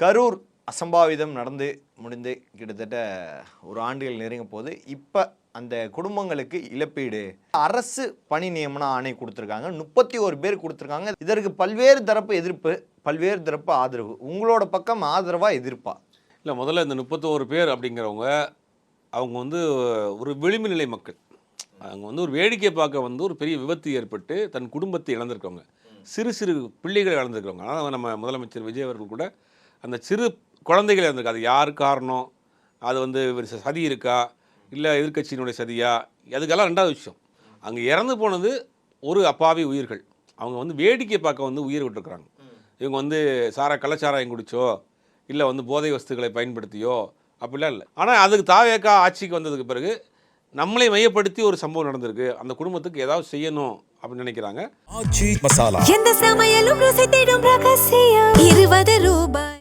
கரூர் அசம்பாவிதம் நடந்து முடிந்து கிட்டத்தட்ட ஒரு ஆண்டுகள் நெருங்க போது இப்போ அந்த குடும்பங்களுக்கு இழப்பீடு அரசு பணி நியமன ஆணை கொடுத்துருக்காங்க. 31 பேர் கொடுத்துருக்காங்க. இதற்கு பல்வேறு தரப்பு எதிர்ப்பு, பல்வேறு தரப்பு ஆதரவு. உங்களோட பக்கம் ஆதரவா எதிர்ப்பா? இல்லை, முதல்ல இந்த 31 பேர் அப்படிங்கிறவங்க அவங்க வந்து ஒரு விளிம்பு நிலை மக்கள். அவங்க வந்து ஒரு வேடிக்கை பார்க்க வந்து ஒரு பெரிய விபத்து ஏற்பட்டு தன் குடும்பத்தை இழந்திருக்கவங்க, சிறு சிறு பிள்ளைகளை இழந்திருக்கிறவங்க. ஆனால் நம்ம முதலமைச்சர் விஜய் அவர்கள் கூட அந்த சிறு குழந்தைகள் இழந்திருக்கு. அது யார் காரணம், அது வந்து சதி இருக்கா இல்லை எதிர்கட்சியினுடைய சதியா, அதுக்கெல்லாம் ரெண்டாவது விஷயம். அங்கே இறந்து போனது ஒரு அப்பாவி உயிர்கள். அவங்க வந்து வேடிக்கை பார்க்க வந்து உயிர் விட்டுருக்குறாங்க. இவங்க வந்து கள்ளச்சாராயம் குடிச்சோ இல்லை வந்து போதை வஸ்துக்களை பயன்படுத்தியோ அப்படிலாம் இல்லை. ஆனால் அதுக்கு தாவேக்கா ஆட்சிக்கு வந்ததுக்கு பிறகு நம்மளை மையப்படுத்தி ஒரு சம்பவம் நடந்திருக்கு. அந்த குடும்பத்துக்கு ஏதாவது செய்யணும் அப்படின்னு நினைக்கிறாங்க. எந்த சமையலும் ருசி தேடும் ரகசியம் 20 ரூபாய்.